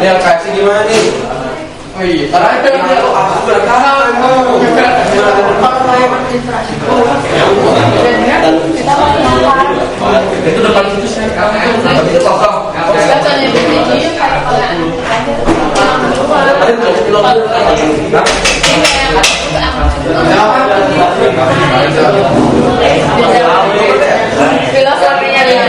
Dia kasih gimana nih? Oh iya, terakhir aku bertahan. Itu depan itu saya. Itu kosong. Filosofinya dia.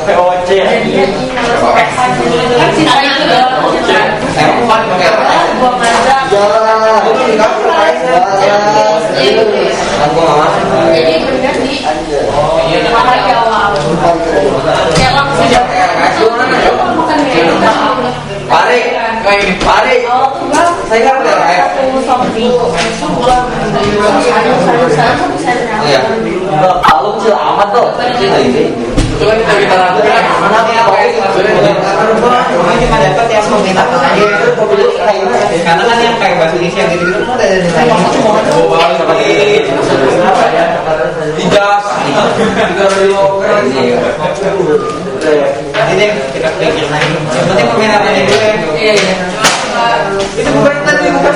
POC jadi benar di mahal awal yang langsung Parik. Saya kan udah ya kalau kecil amat tuh coba kita lakukan. mana cuma dapat yang meminta karena kan yang kayak bahasa Indonesia yang gitu-gitu kan ada Ijas. ini kita pikir lagi yang penting peminatnya dulu ya Itu bukan tadi bukan.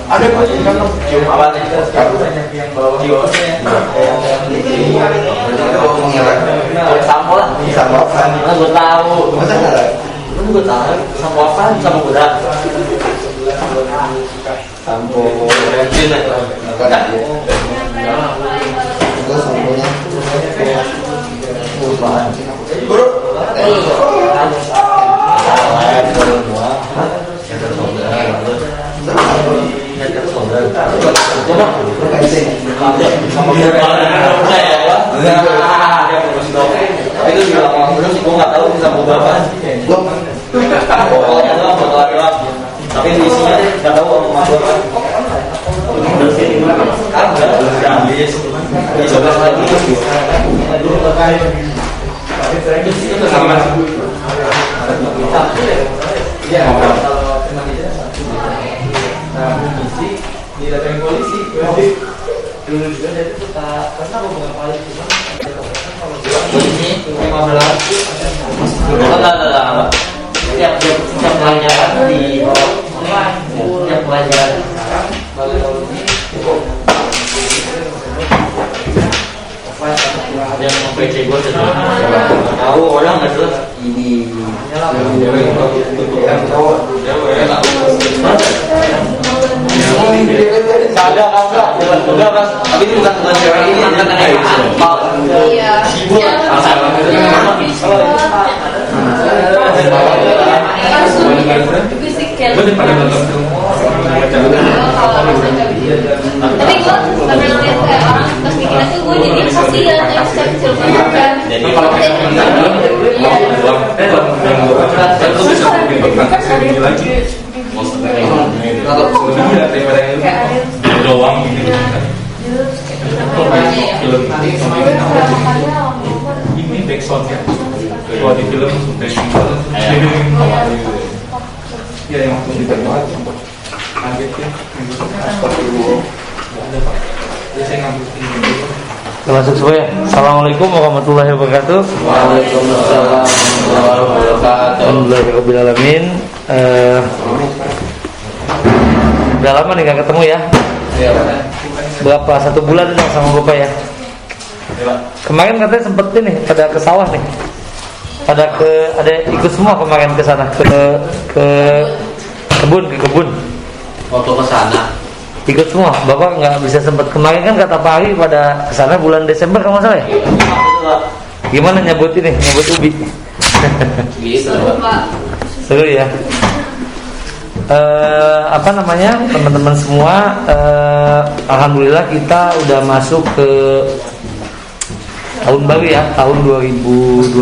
Ada apa nih? sampo lah gue tahu gue tahu sampo apa sampo berat Sampo bensin ya. Bro. Itu juga belum sih, gue nggak tahu bisa buat apa. Pokoknya doang buat doang. Tapi isinya nggak tahu apa masuk apa. Sekarang udah habis. Dicoba lagi. Itu sama. Iya. Didatangin polisi. Dulu juga dari itu tak pernah hubungan polisi cuma polisi 15 ada setiap pelajaran di setiap pelajaran ada yang PC gue tahu orang nggak jelas ini ada udah mas tapi itu bukan cewek ini kan ada iya tapi gue pernah lihat kayak orang pas bikin itu gue jadi kasihan yang kecil kan jadi kalau doang gitu. Ini backsoundnya. Kalau di film backsound, ya yang langsung diterima kaget ya. Saya ngambil ini. Termasuk semua. Assalamualaikum warahmatullahi wabarakatuh. Waalaikumsalam warahmatullahi wabarakatuh. Alhamdulillahirabbil alamin. Udah lama nih gak ketemu ya. Iya. Berapa? 1 bulan nih sama Bapak ya. Kemarin katanya sempet ini pada ke sawah nih. Ada ikut semua kemarin ke sana ke kebun. waktu ke sana Ikut semua. Bapak nggak bisa sempat kemarin kan kata Pak Ari pada kesana bulan Desember kalau nggak salah ya. Gimana nyebut ubi? gitu Seru ya. Teman-teman semua, alhamdulillah kita udah masuk ke tahun baru ya, tahun 2021.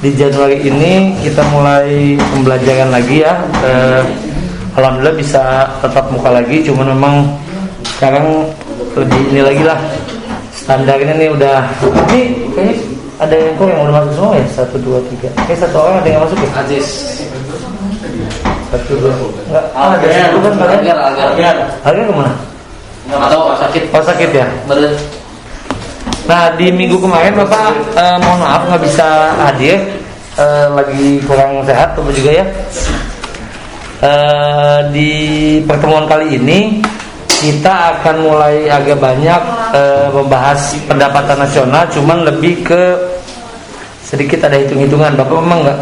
Di Januari ini kita mulai pembelajaran lagi ya. Alhamdulillah bisa tetap muka lagi, cuman memang sekarang lebih ini lagi lah. Standarnya nih udah, ini kayaknya ada yang udah masuk semua ya, 1, 2, 3. Kayak 1 orang ada yang masuk ya. Aziz Satu dua. Enggak. Ada satu kan Pak? Agar kemana? Atau sakit. Oh sakit ya. Bener. Nah di minggu kemarin Bapak mohon maaf nggak bisa hadir, lagi kurang sehat Bapak juga ya. Di pertemuan kali ini kita akan mulai agak banyak membahas pendapatan nasional, cuman lebih ke sedikit ada hitung-hitungan. Bapak memang nggak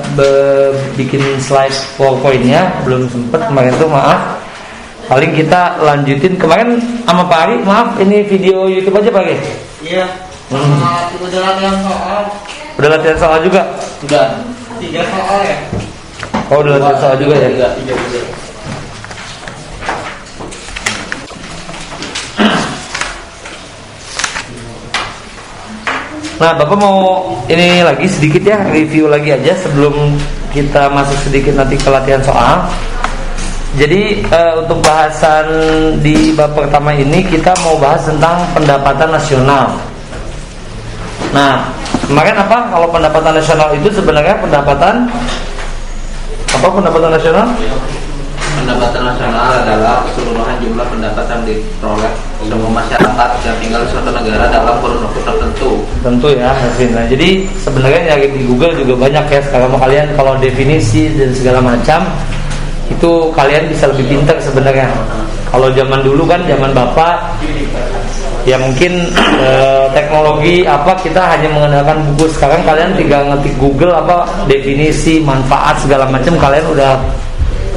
bikin slide PowerPoint-nya, belum sempet kemarin tuh maaf. Paling kita lanjutin kemarin sama Pak Ari, maaf ini video YouTube aja Pak Ari. Iya. Udah latihan soal. Udah latihan soal juga? Udah. 3 soal ya. Oh udah latihan soal juga ya? 3. Nah Bapak mau ini lagi sedikit ya, review lagi aja sebelum kita masuk sedikit nanti ke latihan soal. Jadi untuk bahasan di bab pertama ini kita mau bahas tentang pendapatan nasional. Nah kemarin apa kalau pendapatan nasional itu sebenarnya pendapatan nasional? Pendapatan nasional adalah keseluruhan jumlah pendapatan diperoleh semua masyarakat yang tinggal di suatu negara dalam kurun waktu tertentu. Tentu ya, Nah, jadi sebenarnya nyari di Google juga banyak ya sekarang. Kalian kalau definisi dan segala macam itu kalian bisa lebih pintar sebenarnya. Kalau zaman dulu kan zaman Bapak ya mungkin teknologi apa kita hanya mengandalkan buku. Sekarang kalian tinggal ngetik Google apa definisi, manfaat segala macam, kalian udah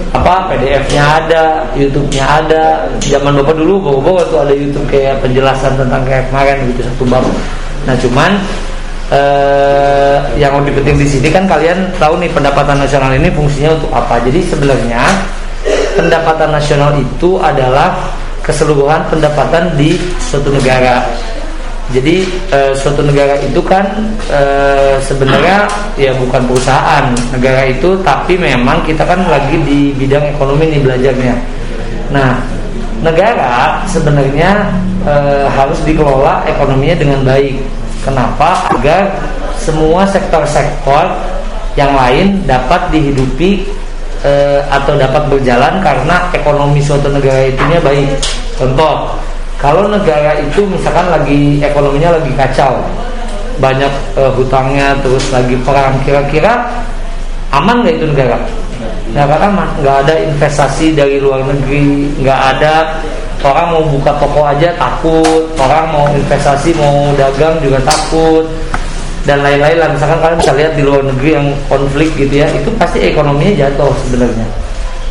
apa PDF-nya ada, YouTube-nya ada. Zaman Bapak dulu Bapak tuh ada YouTube kayak penjelasan tentang kayak kemarin gitu satu bab. Nah cuman yang lebih penting di sini kan kalian tahu nih pendapatan nasional ini fungsinya untuk apa. Jadi sebenarnya pendapatan nasional itu adalah keseluruhan pendapatan di suatu negara. Jadi suatu negara itu kan sebenarnya ya bukan perusahaan negara itu, tapi memang kita kan lagi di bidang ekonomi nih belajarnya. Nah negara sebenarnya harus dikelola ekonominya dengan baik. Kenapa? Agar semua sektor-sektor yang lain dapat dihidupi atau dapat berjalan karena ekonomi suatu negara itunya baik. Contoh, kalau negara itu misalkan lagi ekonominya lagi kacau, banyak hutangnya, terus lagi perang, kira-kira aman nggak itu negara? Nggak aman. Nggak ada investasi dari luar negeri, nggak ada. Orang mau buka toko aja takut, orang mau investasi, mau dagang juga takut, dan lain-lain lah. Misalkan kalian bisa lihat di luar negeri yang konflik gitu ya, itu pasti ekonominya jatuh sebenarnya,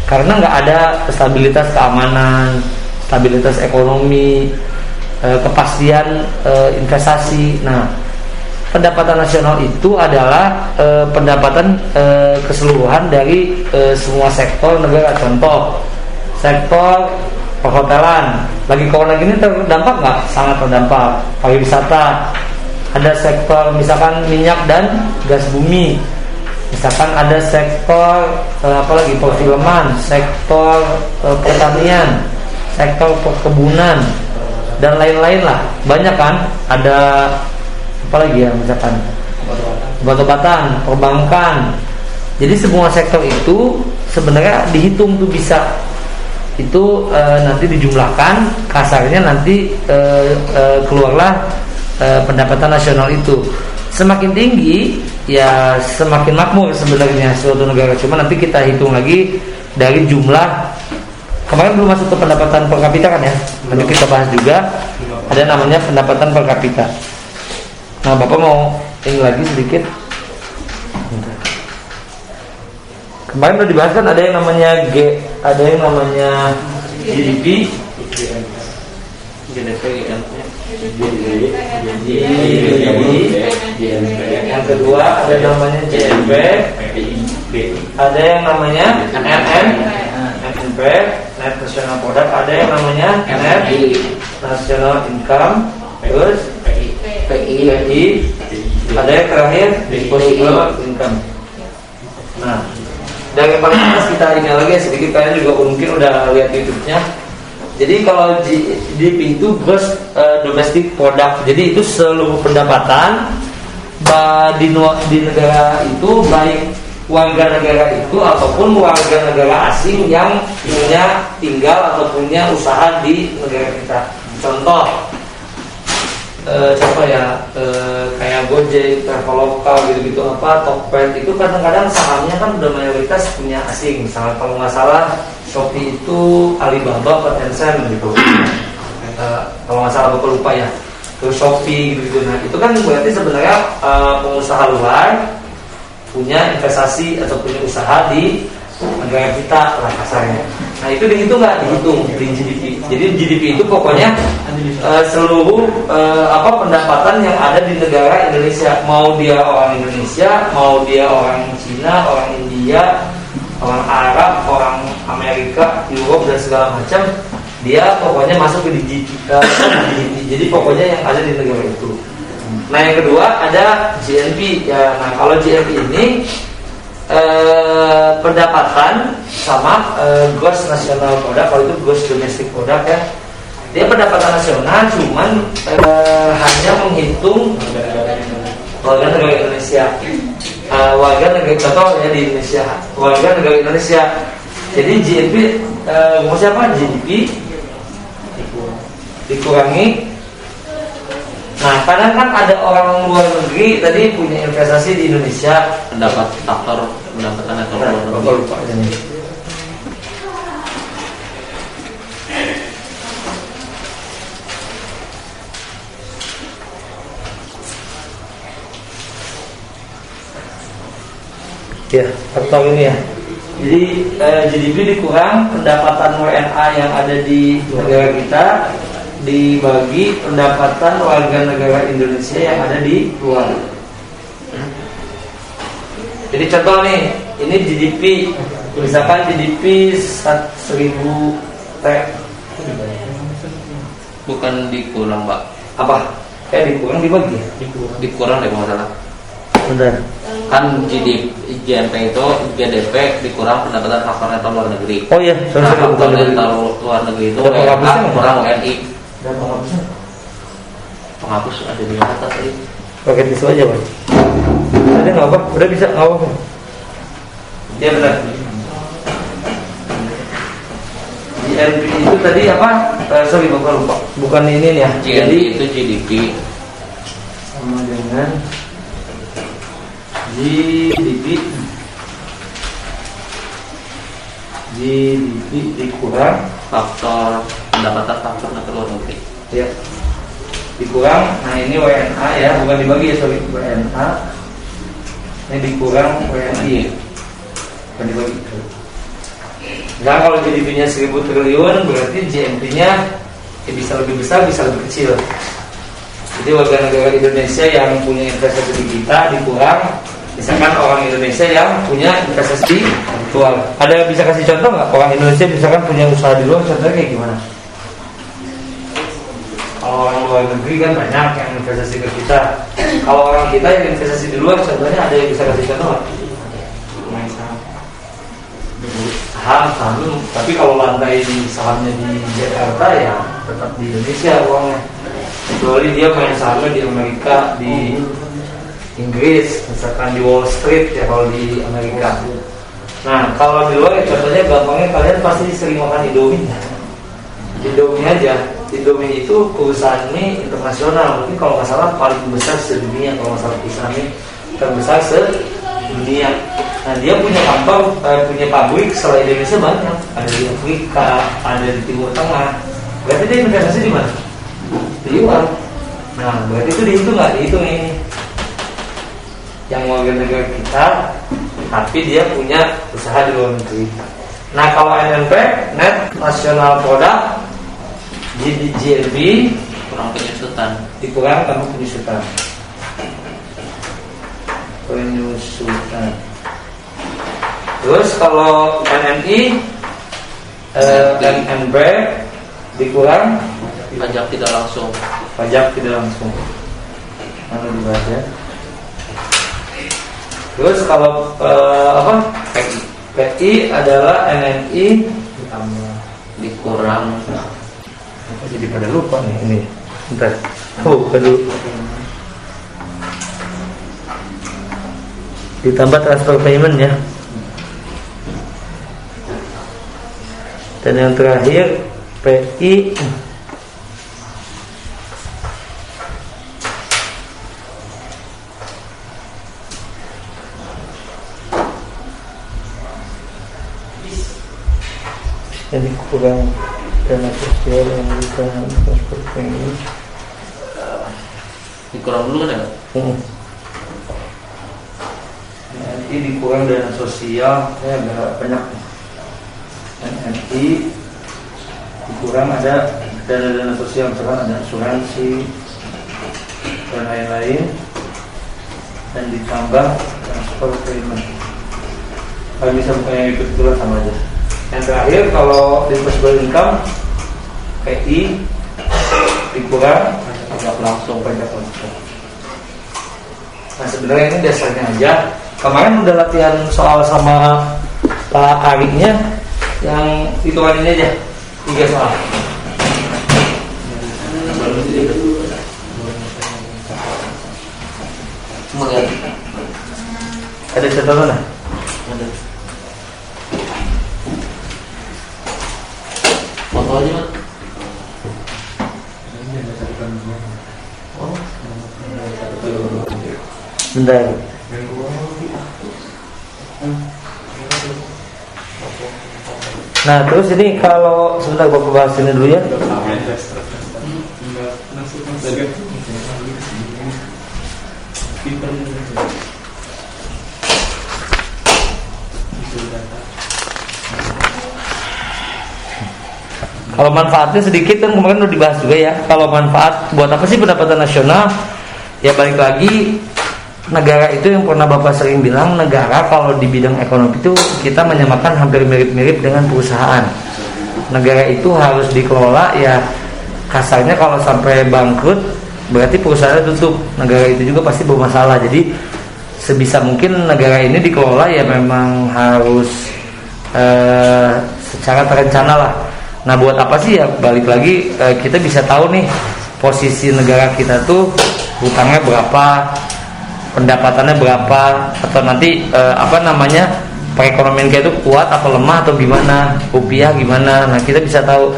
karena nggak ada stabilitas keamanan, stabilitas ekonomi, kepastian investasi. Nah, pendapatan nasional itu adalah pendapatan keseluruhan dari semua sektor negara. Contoh, sektor perhotelan lagi corona gini terdampak nggak? Sangat terdampak. Pariwisata, ada sektor misalkan minyak dan gas bumi, misalkan ada sektor apalagi perfilman, sektor pertanian, sektor perkebunan dan lain-lain lah, banyak kan. Ada apalagi ya, misalkan obat-obatan, perbankan. Jadi semua sektor itu sebenarnya dihitung tuh bisa. Itu nanti dijumlahkan, kasarnya nanti keluarlah pendapatan nasional itu. Semakin tinggi ya semakin makmur sebenarnya suatu negara. Cuma nanti kita hitung lagi dari jumlah. Kemarin belum masuk ke pendapatan per kapita kan ya. Nanti kita bahas juga. Ada namanya pendapatan per kapita. Nah Bapak mau ini lagi sedikit. Kemarin udah dibahas kan, ada yang namanya ada yang namanya GDP, yang kedua ada namanya GNP, ada yang namanya NNP, Net National Product, ada yang namanya Net National Income, terus PI, ada yang terakhir Disposable Income. Nah, dan yang paling atas kita ingat lagi sedikit, kalian juga mungkin udah lihat YouTube-nya. Jadi kalau GDP itu gross domestic product. Jadi itu seluruh pendapatan di negara itu, baik warga negara itu ataupun warga negara asing yang punya tinggal atau punya usaha di negara kita. Contoh siapa ya, kayak Gojek, Traveloka gitu-gitu, apa Tokped itu kadang-kadang sahamnya kan udah mayoritas punya asing. Misalnya kalau nggak salah Shopee itu Alibaba atau Tencent gitu, kalau nggak salah bapak lupa ya, terus Shopee gitu-gitu. Nah itu kan berarti sebenarnya pengusaha luar punya investasi atau punya usaha di negara kita lah kasarnya. Nah itu dihitung nggak? Dihitung di GDP. Jadi GDP itu pokoknya seluruh pendapatan yang ada di negara Indonesia, mau dia orang Indonesia, mau dia orang Cina, orang India, orang Arab, orang Amerika, Europe dan segala macam, dia pokoknya masuk ke GDP. Jadi pokoknya yang ada di negara itu. Nah yang kedua ada GNP ya. Nah kalau GNP ini pendapatan sama gross national product, kalau itu gross domestic product ya, dia pendapatan nasional cuman hanya menghitung warga negara Indonesia, warga negara, contoh ya di Indonesia, warga negara Indonesia. Jadi GNP maksudnya apa? GDP dikurangi. Nah, kadang kan ada orang luar negeri tadi punya investasi di Indonesia, Pendapat faktor pendapatan atau luar apa negeri. lupa ini. Ya, faktor ini ya. Jadi GDP dikurang, pendapatan WNA yang ada di negara kita dibagi pendapatan warga negara Indonesia yang ada di luar. Jadi contoh nih, ini GDP, misalkan GDP 1.000 T. Bukan dikurang, Pak. Apa? Kayak dikurang dibagi. Dikurang deh masalah. Benar. Kan GNP itu GDP dikurang pendapatan faktor neto luar negeri. Oh iya, Nah, sorry, faktor bukan neto luar negeri itu Ada penghapusnya nggak? kurang WNI. Dan penghapusnya Penghapus ada di atas tadi. pakai tisu aja, Pak. Ada nggak apa? Udah bisa nggak apa? Ya benar. GNP itu tadi apa? Sorry, Bapak lupa. Bukan ini nih ya. GNP itu GDP. Sama dengan GDP dikurang Faktor pendapatan faktor neto luar negeri. ya, dikurang. Nah ini WNA ya, bukan dibagi ya, sorry, WNA ini dikurang WNI, bukan dibagi. Nah kalau GDP-nya 1.000 triliun berarti GNP-nya ya bisa lebih besar, bisa lebih kecil. Jadi warga negara Indonesia yang punya investasi di kita dikurang, misalkan orang Indonesia yang punya investasi di luar. Ada bisa kasih contoh nggak orang Indonesia misalkan punya usaha di luar, contohnya kayak gimana? Kalau orang luar negeri kan banyak yang investasi ke kita. Kalau orang kita yang investasi di luar, contohnya ada yang bisa kasih contoh nggak? Saham, tapi kalau lantai sahamnya di Jakarta ya tetap di Indonesia uangnya. Kecuali dia main sahamnya di Amerika, di Inggris, misalkan di Wall Street ya kalau di Amerika. Nah kalau di luar ya contohnya gampangnya kalian pasti sering makan Indomie. Indomie aja. Indomie itu perusahaan ini internasional, mungkin kalau nggak salah paling besar sedunia, kalau nggak salah perusahaan ini terbesar sedunia. Nah dia punya kantor, punya pabrik selain Indonesia banyak, ada di Afrika, ada di Timur Tengah. Berarti dia investasi di mana? Di luar. Nah berarti itu dihitung nggak? Dihitung ini. Yang warga negara kita, tapi dia punya usaha di luar negeri. Nah kalau NNP, Net National Product, GNP Kurang penyusutan. dikurang karena penyusutan. Penyusutan. Terus kalau NNI, NNB dikurang Pajak tidak langsung. pajak tidak langsung. Mana dibahas ya? Terus kalau PI adalah NNI ditambah. Dikurang. Jadi pada lupa nih ini. Bentar. Bukan dulu. ditambah transfer payment ya. Dan yang terakhir PI jadi kurang dana sosial yang diberikan transfer payment. Dikurang dulu kan ya? NNI dikurang dana sosial ya agak banyak. NNI dikurang ada dana sosial, misalkan ada asuransi dan lain-lain, dan ditambah transfer payment. Kalau bisa bukan yang ikut itulah sama aja. Yang terakhir kalau disposable income PI dikurang pajak langsung. Nah sebenarnya ini dasarnya aja. Kemarin udah latihan soal sama Pak Ariknya, yang hitungan ini aja 3 soal. Ada catatan mana? Ada. Foto aja Mas. Bentar. Nah terus ini kalau sebentar Bapak bahas ini dulu ya. Kalau manfaatnya sedikit kan kemarin udah dibahas juga ya. Kalau manfaat buat apa sih pendapatan nasional? Ya balik lagi, negara itu yang pernah Bapak sering bilang, negara kalau di bidang ekonomi itu kita menyamakan hampir mirip-mirip dengan perusahaan. Negara itu harus dikelola ya, kasarnya kalau sampai bangkrut berarti perusahaannya tutup. Negara itu juga pasti bermasalah. Jadi sebisa mungkin negara ini dikelola ya memang harus secara terencana lah. Nah buat apa sih ya, balik lagi kita bisa tahu nih posisi negara kita tuh hutangnya berapa, pendapatannya berapa, atau nanti perekonomian kita itu kuat atau lemah atau gimana, rupiah gimana. Nah kita bisa tahu.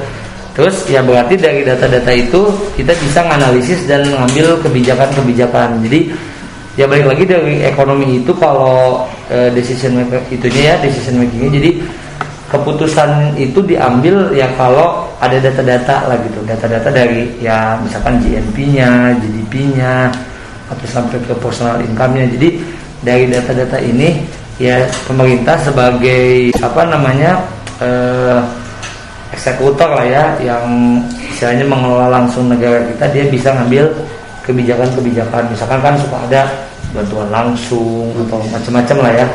Terus ya berarti dari data-data itu kita bisa menganalisis dan mengambil kebijakan-kebijakan. Jadi ya balik lagi dari ekonomi itu kalau decision makingnya, jadi keputusan itu diambil ya kalau ada data-data lah gitu, data-data dari ya misalkan GNP-nya, GDP-nya, atau sampai ke personal income-nya. Jadi dari data-data ini ya pemerintah sebagai eksekutor lah ya, yang istilahnya mengelola langsung negara kita, dia bisa ngambil kebijakan-kebijakan. Misalkan kan suka ada bantuan langsung atau macam-macam lah ya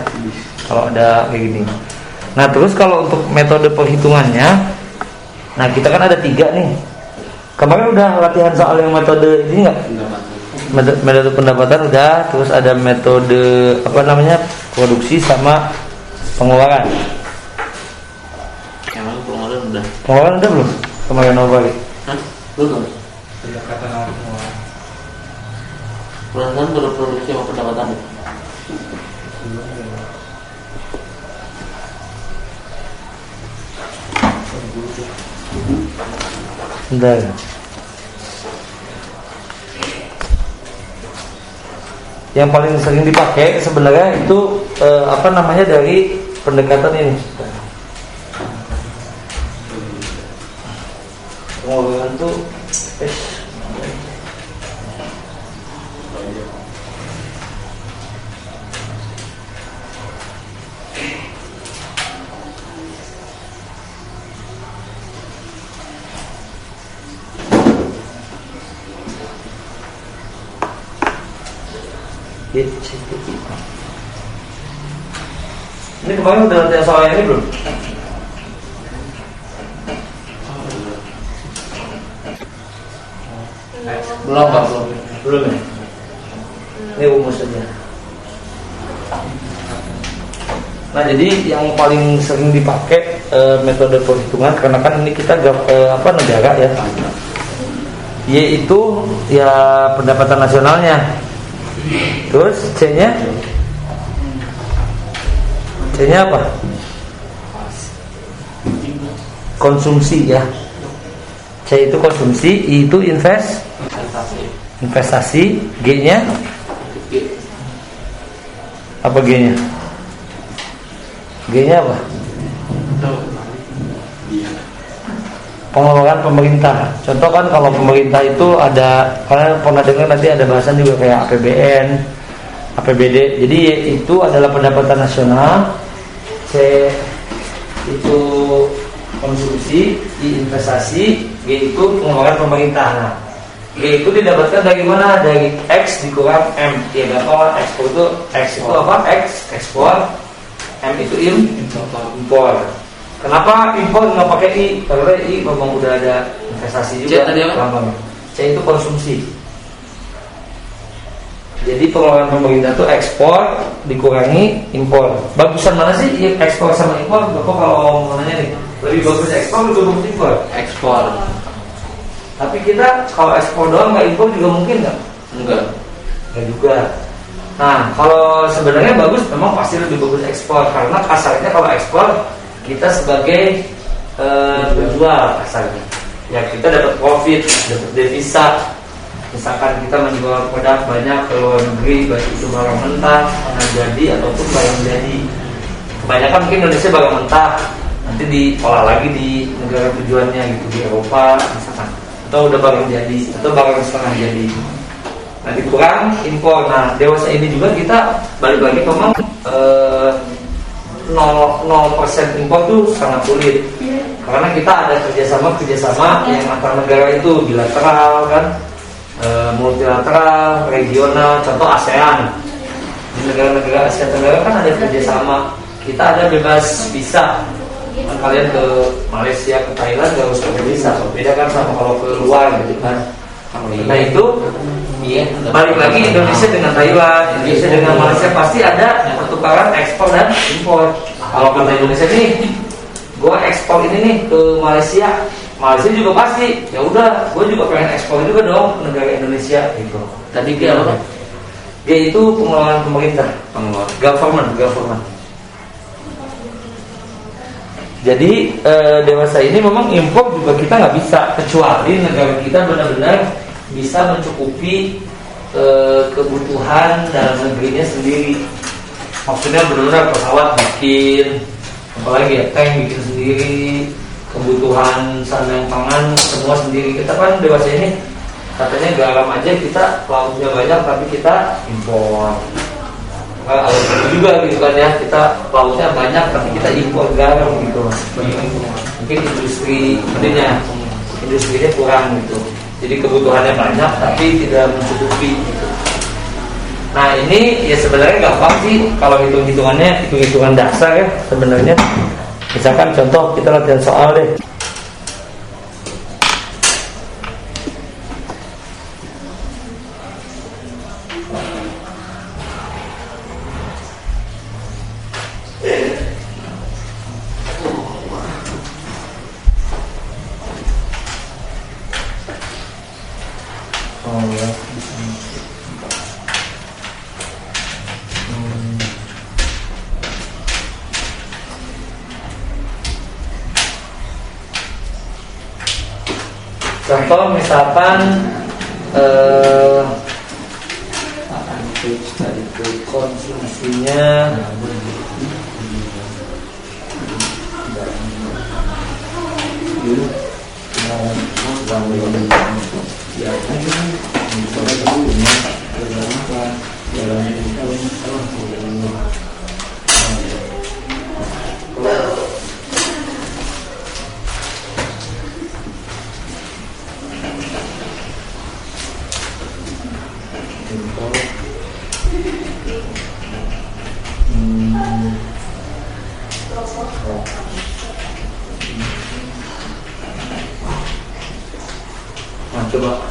kalau ada kayak gini. Nah terus kalau untuk metode perhitungannya, nah kita kan ada 3 nih. Kemarin udah latihan soal yang metode ini nggak? Metode pendapatan udah. Terus ada metode produksi sama pengeluaran. Emang pengeluaran udah? Pengeluaran udah belum? Kemarin apa lagi? Hah? Belum. Pengeluaran baru produksi sama pendapatan. Bentar. Yang paling sering dipakai sebenarnya itu dari pendekatan ini. Pengeluaran itu ini kemarin udah latihan soal ini belum? Belum ya? Ini rumus saja. Nah jadi yang paling sering dipakai metode perhitungan, karena kan ini kita negara ya, yaitu ya pendapatan nasionalnya. Terus C-nya C-nya apa? Konsumsi ya. C itu konsumsi, I itu investasi, G-nya apa G-nya? G-nya apa? Pengeluaran pemerintah. Contoh kan kalau pemerintah itu ada, kalian pernah dengar nanti ada bahasan juga kayak APBN, APBD. Jadi itu adalah pendapatan nasional. C itu konsumsi, I investasi, G itu pengeluaran pemerintah. Nah, G itu didapatkan dari mana? Dari X dikurang M. Ya gampang, ekspor itu X itu apa? X ekspor, M itu impor. Kenapa impor nggak pakai I? Karena I memang udah ada investasi juga. C itu konsumsi. Jadi pengeluaran pemerintah itu ekspor dikurangi impor. Bagusan mana sih ekspor sama impor? Bapak kalau mau nanya nih, lebih bagus ekspor atau bagus impor? Ekspor. Tapi kita kalau ekspor doang nggak impor juga mungkin nggak? Enggak juga. Nah kalau sebenarnya bagus, memang pasti lebih bagus ekspor karena kasarnya kalau ekspor kita sebagai penjual kasarnya, ya kita dapat profit, dapat devisa. Misalkan kita menjual produk banyak ke luar negeri, baik itu barang mentah, barang jadi ataupun barang jadi. Kebanyakan mungkin Indonesia barang mentah, nanti diolah lagi di negara tujuannya gitu, di Eropa misalkan, atau udah barang jadi atau barang setengah jadi. Nah dikurang impor. Nah dewasa ini juga kita balik lagi memang 0% impor tuh sangat sulit karena kita ada kerjasama yang antar negara itu bilateral kan, multilateral, regional. Contoh ASEAN, di negara-negara Asia Tenggara kan ada kerjasama. Kita ada bebas visa. Kalian ke Malaysia, ke Thailand gak harus pakai visa. Beda kan sama kalau ke luar gitu kan. Nah itu balik lagi Indonesia dengan Thailand, Indonesia dengan Malaysia pasti ada pertukaran ekspor dan impor. Kalau kata Indonesia nih, gue ekspor ini nih ke Malaysia, Malaysia juga pasti, ya udah, gue juga pengen ekspor juga dong ke negara Indonesia gitu. Tadi G apa? G itu pengelolaan pemerintah, government. Jadi dewasa ini memang impor juga kita nggak bisa, kecuali negara kita benar-benar bisa mencukupi kebutuhan dalam negerinya sendiri. Maksudnya benar-benar pesawat bikin, apalagi ya tank bikin sendiri, kebutuhan sandang pangan semua sendiri. Kita kan dewasa ini katanya garam aja kita lautnya banyak tapi kita impor. Nah, itu juga gitu kan ya, kita lautnya banyak tapi kita impor garam gitu. Mungkin industrinya kurang gitu. Jadi kebutuhannya banyak tapi tidak mencukupi gitu. Nah ini ya sebenarnya gampang sih kalau hitung-hitungannya, hitung-hitungan dasar ya sebenarnya. Misalkan contoh kita latihan soal deh. Contoh misalkan konsumsinya Nah coba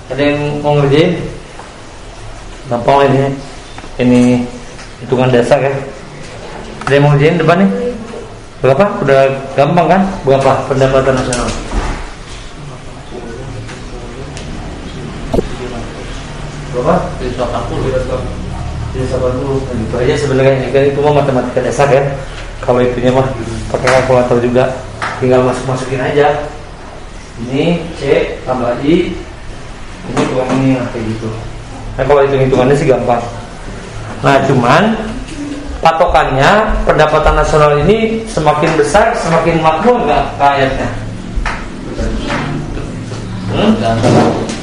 ada yang mau ngerjain? Gampang ini hitungan dasar ya. Ada yang mau ngerjain depan nih? Berapa? Udah gampang kan? Berapa pendapatan nasional? Berapa? 180. 780 gitu aja sebenarnya. Kan itu mah matematika dasar ya. Kalau itunya mah pakai kalkulator juga, tinggal masukin aja. Ini C tambah I, ini kurang ini kayak gitu. Nah kalau hitungannya sih gampang. Nah cuman patokannya pendapatan nasional ini semakin besar semakin makmur nggak rakyatnya?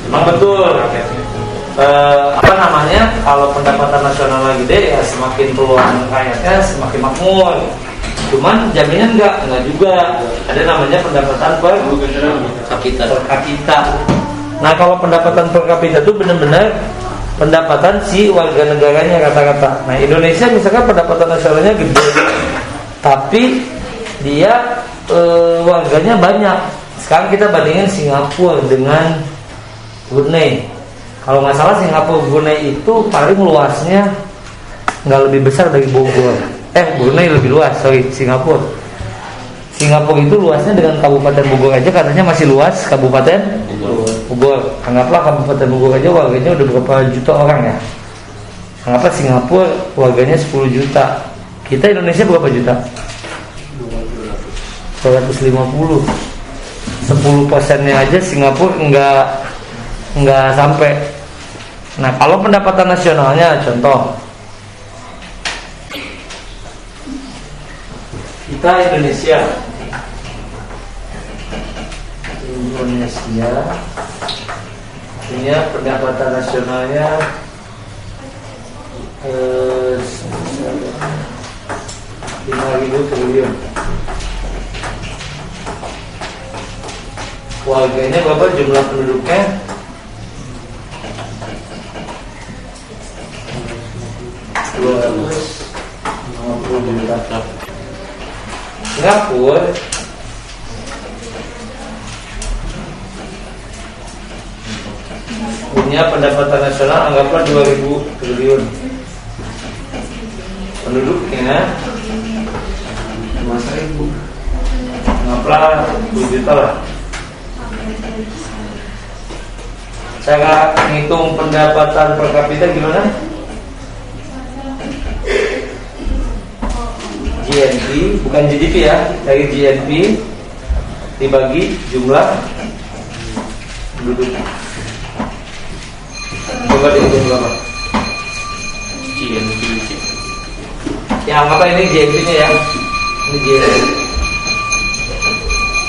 Memang betul. Apa namanya? Kalau pendapatan nasional gede ya semakin peluang rakyatnya semakin makmur. Cuman jaminan enggak juga. Ada namanya pendapatan per kapita. Nah kalau pendapatan per kapita itu benar-benar pendapatan si warga negaranya rata-rata. Nah Indonesia misalkan pendapatan nasionalnya gede, tapi dia warganya banyak. Sekarang kita bandingin Singapura dengan Brunei. Kalau nggak salah Singapura Brunei itu paling luasnya nggak lebih besar dari Bogor. Brunei lebih luas, Singapura itu luasnya dengan Kabupaten Bogor aja katanya masih luas Kabupaten Bogor. Anggaplah Kabupaten Bogor aja warganya udah berapa juta orang ya. Anggaplah Singapura warganya 10 juta. Kita Indonesia berapa juta? 250. 10%-nya aja Singapura nggak sampai. Nah kalau pendapatan nasionalnya contoh kita Indonesia punya pendapatan nasionalnya 5.000 triliun. Warganya berapa jumlah penduduknya? 250 juta. Singapura punya pendapatan nasional anggaplah 2.000 triliun. Penduduknya 5.000. Anggaplah 10 juta lah. Cara ngitung pendapatan per kapita gimana? GNP, bukan GDP ya, dari GNP dibagi jumlah penduduk. Coba dihitung berapa? GNP. Ya, apa ini GNP-nya ya? Ini GNP.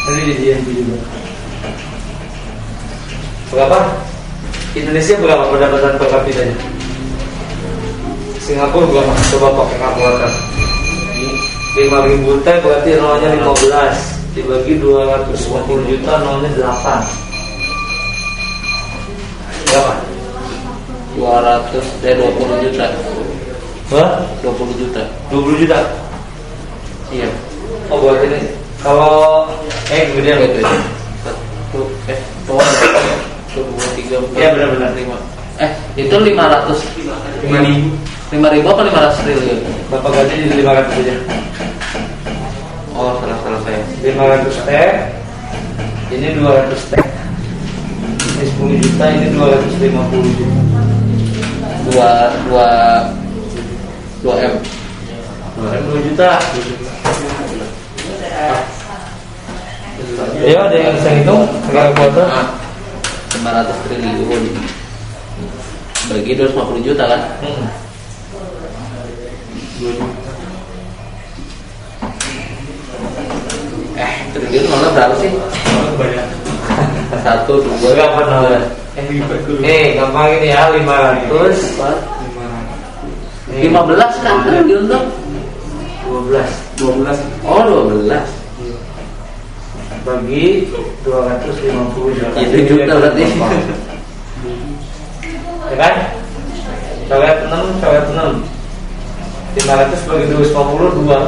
Ini di GNP juga. Berapa? Indonesia berapa pendapatan per kapitanya? Singapura berapa? Coba pakai kalkulator. 5.000 teh berarti nolnya 15 dibagi 250 juta nolnya 8. Berapa? 20 juta. Hah? 20 juta. 20 juta? Iya. Oh buat ini kalau kemudian itu 2, 3, 4, ya benar-benar 5. Itu 500 5.000 apa 500 triliun? Bapak ganti jadi 500 aja. Oh, salah saya. 500 T. Ini 200 T. Ini 10 juta, ini 250 juta. 2 M. 2 juta. Ya ada yang bisa hitung segala kuota. 500 triliun bagi 250 juta kan? Triliun mana berapa sih? Banyak. 1, 2, Berapa nolnya? Gampang ini ya, 500 15 kan triliun tuh? 12 Oh 12 bagi 250 juta. Itu juta berarti. Ya kan? Coret 6 500 bagi 250 2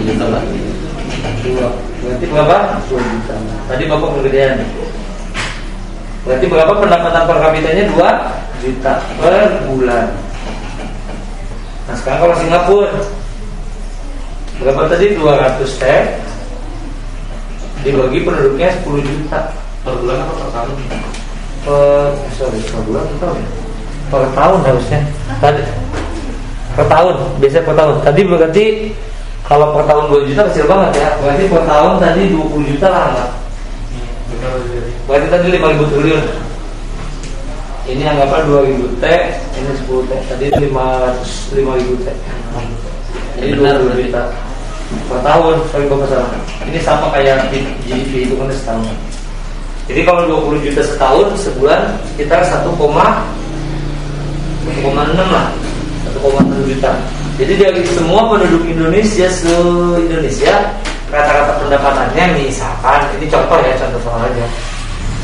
juta lah. 2 berarti berapa? 2 juta. Tadi bapak kegedean. Berarti berapa pendapatan per kapitanya? 2 juta per bulan. Nah sekarang kalau Singapura berapa tadi? 200 T dibagi penduduknya 10 juta Per bulan apa per tahun? per bulan atau per tahun harusnya. Tadi per tahun, biasanya per tahun. Tadi berarti kalau per tahun 2 juta kecil banget ya. Berarti per tahun tadi 20 juta lah enggak? Berarti tadi 5.000 triliun. Ini anggaplah 2.000 T, ini 10 T. Tadi 5.000 T. Jadi 20 juta per tahun, sorry Bapak salah. Ini sama kayak GDP itu kan setahun. Jadi kalau 20 juta setahun, sebulan sekitar 1,6 lah, 1,6 juta. Jadi dari semua penduduk Indonesia, se-Indonesia, rata-rata pendapatannya misalkan, ini contoh ya, contoh soal aja,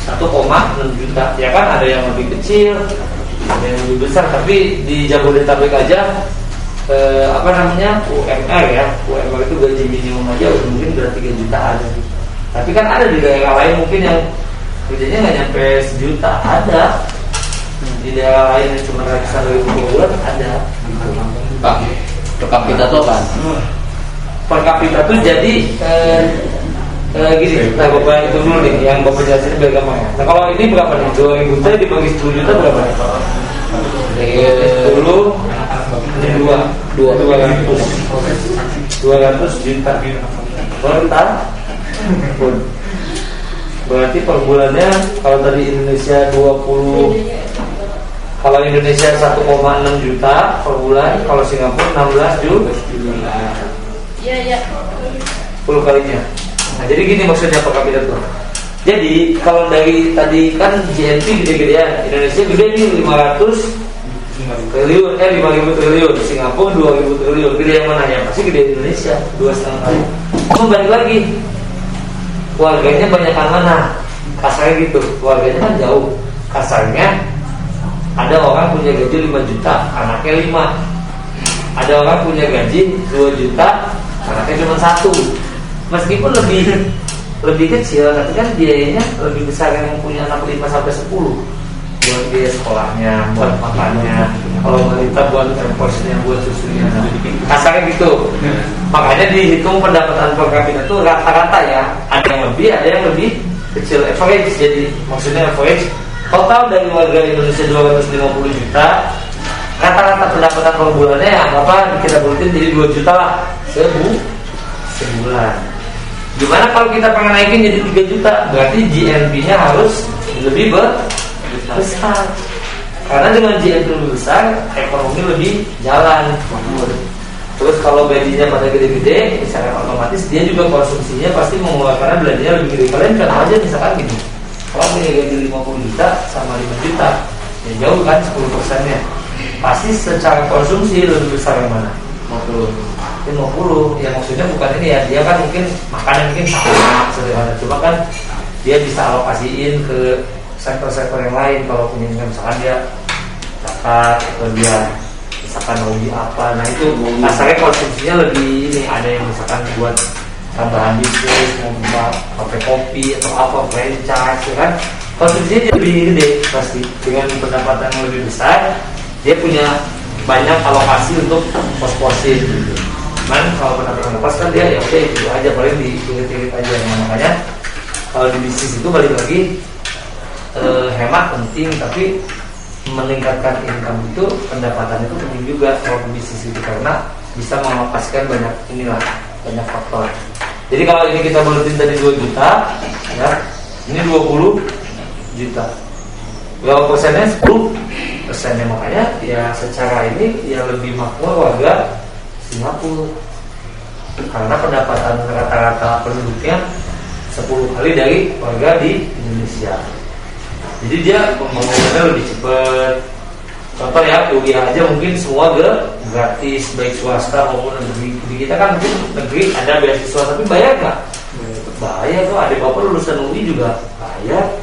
1,6 juta. Ya kan ada yang lebih kecil, ada yang lebih besar, tapi di Jabodetabek aja UMR ya, UMR itu gaji minimum aja mungkin udah 3 jutaan. Tapi kan ada di daerah lain mungkin yang kerjanya nggak nyampe sejuta, ada di daerah lain yang cuma ratusan ribu per bulan ada. Pak, per kapita tuh apa? Per kapita tuh jadi gini, nah Bapak itu dulu nih, yang Bapak jelasin biar gampang ya. Nah kalau ini berapa nih? 2.000 juta dibagi 10 juta berapa nih? 10 ini 200 juta per tahun. Berarti per bulannya kalau tadi Indonesia 20, kalau Indonesia 1,6 juta per bulan, kalau Singapura 16 juta. Iya. 10 kalinya. Nah, jadi gini maksudnya per kapita tuh. Jadi kalau dari tadi kan GNP gede-gedean, Indonesia gede nih 500 triliun, 5.000 triliun, Singapura 2.000 triliun. Gede yang mana ya? Pasti gede Indonesia, 2,5 kali. Balik lagi, keluarganya banyak yang mana? Kasarnya gitu, keluarganya kan jauh. Kasarnya ada orang punya gaji 5 juta, anaknya 5. Ada orang punya gaji 2 juta, anaknya cuma 1. Meskipun lebih kecil, tapi kan biayanya lebih besar yang punya anak 5 sampai 10. Buat biaya sekolahnya, buat makannya, kalau wanita buat porsinya, buat susunya. Kasarnya gitu. Makanya dihitung pendapatan per kapita itu rata-rata ya. Ada yang lebih, ada yang lebih kecil, average. Jadi maksudnya average total dari warga Indonesia 250 juta, rata-rata pendapatan per bulannya ya apa kita bulatin jadi 2 juta lah sebulan. Gimana kalau kita pengen naikin jadi 3 juta? Berarti GNP-nya harus lebih besar. Karena dengan GNP lebih besar, ekonomi lebih jalan. Terus kalau gajinya pada gede-gede, misalkan otomatis dia juga konsumsinya pasti mengeluarkan belanjanya lebih gede. Kalian kan aja misalkan gini, kalau punya gaji 50 juta sama 5 juta, ya jauh kan 10%-nya. Pasti secara konsumsi lebih besar yang mana? 50. Ya maksudnya bukan ini ya, dia kan mungkin makannya mungkin sama sederhana, cuma kan dia bisa alokasiin ke sektor-sektor yang lain. Kalau punya misalkan dia zakat atau dia misalkan hobi apa, nah itu kasarnya konsumsinya lebih ini. Ada yang misalkan buat tambahan bisnis, mau buat kafe kopi atau apa, franchise ya kan, konsumsinya lebih gede pasti. Dengan pendapatan yang lebih besar, dia punya banyak alokasi untuk pos-posin gitu. Cuman kalau pendapatan lepas kan dia ya udah itu aja, paling diirit-irit aja. Nah, makanya kalau di bisnis itu balik lagi, hemat penting, tapi meningkatkan income itu, pendapatan itu penting juga kalau bisnis itu, karena bisa mengalokasikan banyak banyak faktor. Jadi kalau ini kita bulatin tadi 2 juta ya, ini 20 juta. Berapa persennya? 10%-nya. Makanya ya secara ini ya lebih makmur warga Singapura, karena pendapatan rata-rata penduduknya 10 kali dari warga di Indonesia. Jadi dia pembangunannya lebih cepat. Contoh ya, kuliah aja mungkin semua gratis, baik swasta maupun negeri. Di kita kan mungkin negeri ada beasiswa, tapi bayar nggak? Bayar tuh. Ada bapak lulusan UI juga bayar.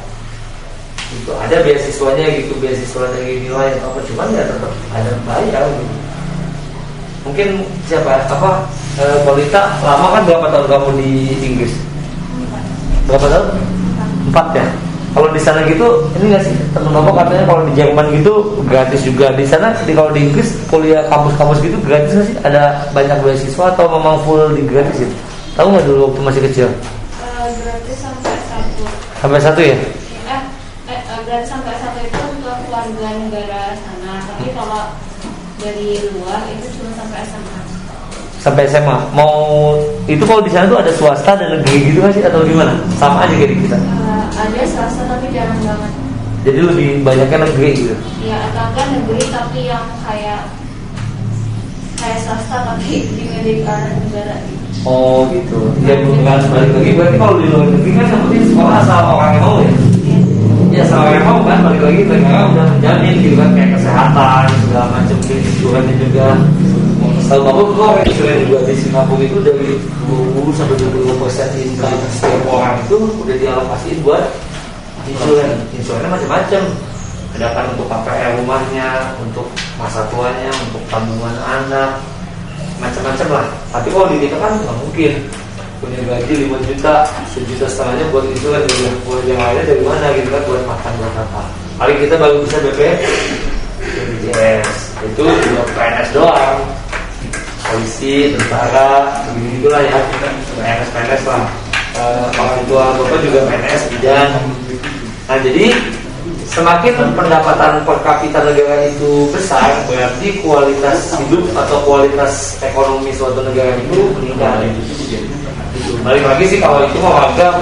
Itu ada beasiswanya gitu, beasiswa dari nilai atau apa, cuman ya tetap ada bayar gitu. Mungkin siapa Balita lama kan berapa tahun kamu di Inggris? Berapa tahun? 4 ya. Kalau di sana gitu, ini nggak sih teman bapak katanya kalau di Jerman gitu gratis juga. Di sana kalau di Inggris kuliah kampus-kampus gitu gratis nggak sih? Ada banyak beasiswa atau memang full di gratis gitu? Tahu nggak dulu waktu masih kecil? Gratis sampai 1. Sampai 1 ya? Gratis sampai 1 itu untuk warga negara sana. Tapi kalau dari luar itu cuma sampai SMA. Sampai SMA. Mau itu kalau di sana tuh ada swasta dan negeri gitu nggak sih atau gimana? Sama aja kayak di kita. Ada swasta tapi jarang banget. Jadi lebih banyaknya negeri gitu. Ya atau enggak negeri tapi yang kayak swasta tapi di milik negara gitu. Oh gitu. Ya bukan balik lagi. Berarti kalau di luar negeri kan yang penting sekolah asal orang yang mau ya. Ya asal orang yang mau kan balik lagi negara udah menjamin gitu kan kayak kesehatan segala macam iurannya juga. Tahu bapak kok iuran juga di Singapura itu dari 20 sampai 25% income setiap orang itu udah dialokasiin buat insuran. Insurannya macam-macam. Ada kan untuk KPR rumahnya, untuk masa tuanya, untuk tabungan anak, macam-macam lah. Tapi kalau di kita kan nggak mungkin punya gaji 5 juta, 1,5 juta buat insuran, buat yang lainnya dari mana gitu kan, buat makan buat apa. Paling kita baru bisa BPJS, itu juga PNS doang, polisi, tentara, begitulah ya, PNS lah. Orang tua bapak juga PNS bidan. Nah jadi semakin pendapatan per kapita negara itu besar, berarti kualitas hidup atau kualitas ekonomi suatu negara itu meningkat. Balik lagi sih kalau itu warga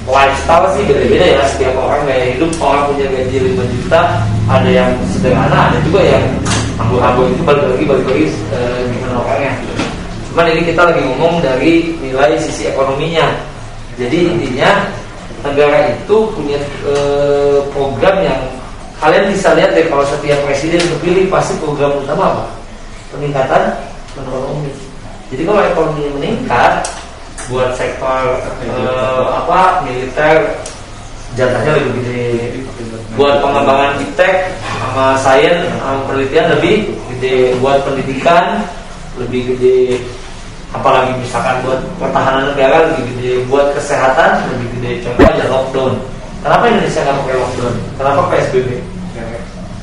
lifestyle sih beda-beda ya, setiap orang gaya hidup. Orang punya gaji 5 juta, ada yang sederhana, ada juga yang hambur-hambur. Itu balik lagi gimana orangnya. Cuman ini kita lagi ngomong dari nilai sisi ekonominya. Jadi intinya negara itu punya program yang kalian bisa lihat deh, kalau setiap presiden terpilih pasti program utama apa? Peningkatan ekonomi. Jadi kalau ekonomi meningkat, buat sektor militer jatahnya lebih gede, buat pengembangan iptek sama sains sama penelitian lebih gede, buat pendidikan lebih gede, apalagi misalkan buat pertahanan negara lebih gede, buat kesehatan lebih gede. Contoh aja lockdown. Kenapa Indonesia nggak pakai lockdown? Kenapa PSBB?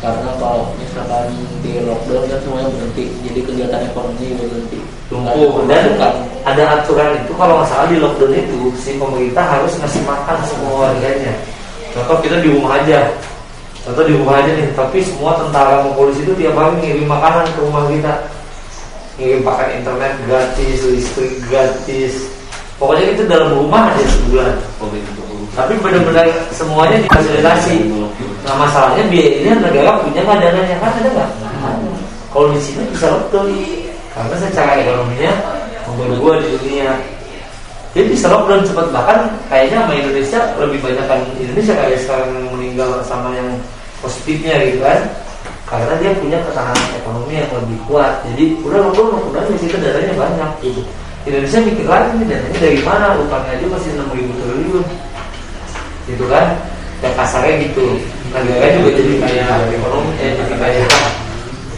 Karena kalau misalkan di lockdown kan semuanya berhenti, jadi kegiatan ekonomi berhenti. Lumpuh. Dan ada aturan itu kalau nggak salah di lockdown itu si pemerintah harus ngasih makan semua warganya. Contoh kita di rumah aja. Contoh di rumah aja nih, tapi semua tentara sama polisi itu tiap hari ngirim makanan ke rumah kita. Ngirim paket internet gratis, listrik gratis. Pokoknya itu dalam rumah aja sebulan. Tapi benar-benar semuanya difasilitasi. Nah masalahnya biayanya negara punya nggak dananya, kan ada nggak? Kalau di sini bisa lockdown, karena secara ekonominya nomor 2 di dunia. Jadi bisa lockdown cepat, bahkan kayaknya sama Indonesia lebih banyak kan Indonesia kayak sekarang yang meninggal sama yang positifnya gitu kan. Karena dia punya ketahanan ekonomi yang lebih kuat. Jadi udah lockdown di situ dananya banyak. Indonesia mikir lagi nih dananya dari mana, utangnya aja masih 6.000 triliun. Gitu kan, yang kasarnya gitu. Negara juga jadi kayak ekonomi, jadi kayak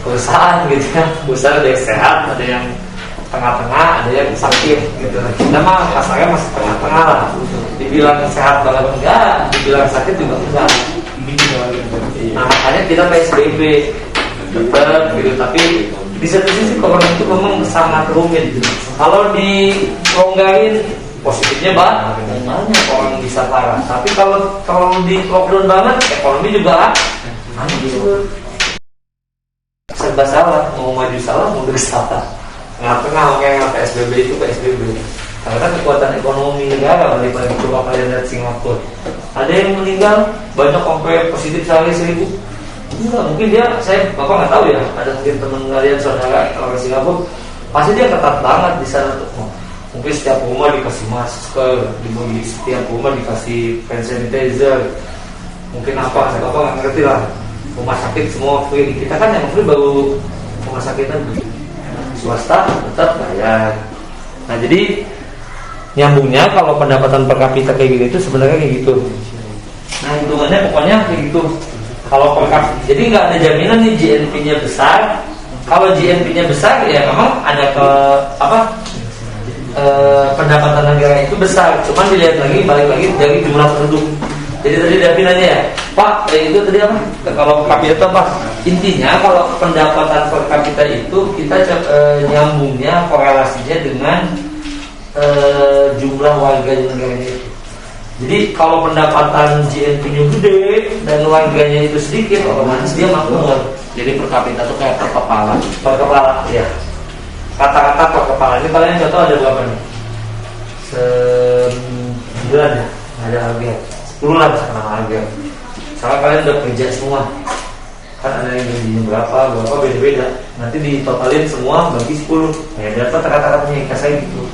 perusahaan gitu kan. Perusahaan ada yang sehat, ada yang tengah-tengah, ada yang sakit gitu. Kita mah kasarnya masih tengah-tengah lah. Dibilang sehat banget enggak, dibilang sakit juga enggak. Nah makanya kita PSBB tetap gitu, tapi di satu sisi corona itu memang sangat rumit. Kalau dilonggarin positifnya banyak orang bisa parah, tapi kalau di lockdown banget ekonomi juga hancur, serba salah, mau maju salah, mundur salah, tengah-tengah. Kayak PSBB itu PSBB karena kekuatan ekonomi negara. Balik lagi coba kalian lihat Singapura, ada yang meninggal banyak sampai positif sehari 1.000. Enggak, mungkin dia, bapak nggak tahu ya, ada mungkin teman kalian saudara orang Singapura, pasti dia ketat banget di sana tuh. Mungkin setiap rumah dikasih masker, di setiap rumah dikasih hand sanitizer, mungkin apa, saya bapak nggak ngerti lah. Rumah sakit semua free. Kita kan yang free baru rumah sakitnya swasta tetap bayar. Nah jadi nyambungnya kalau pendapatan per kapita kayak gitu itu sebenarnya kayak gitu. Nah hitungannya pokoknya kayak gitu. Kalau per kapita, jadi nggak ada jaminan nih GNP-nya besar. Kalau GNP-nya besar ya memang ada pendapatan negara itu besar. Cuman dilihat lagi, balik lagi dari jumlah penduduk. Jadi tadi Davi nanya ya, Pak, itu tadi apa? Kalau per kapita Pak, intinya kalau pendapatan per kapita itu kita nyambungnya korelasinya dengan jumlah warga di negaranya itu. Jadi kalau pendapatan GNP-nya gede dan warganya itu sedikit, otomatis dia makmur. Jadi per kapita tuh kayak per kepala. Per kepala, ya. Kata-kata per kepala. Ini kalian contoh ada berapa nih? 9 ya? Ada harga 10 lah misalkan harga. Misalkan kalian udah kerja semua, kan ada yang gajinya berapa beda-beda. Nanti ditotalin semua bagi 10. Ya dapat kata-katanya kasih gitu.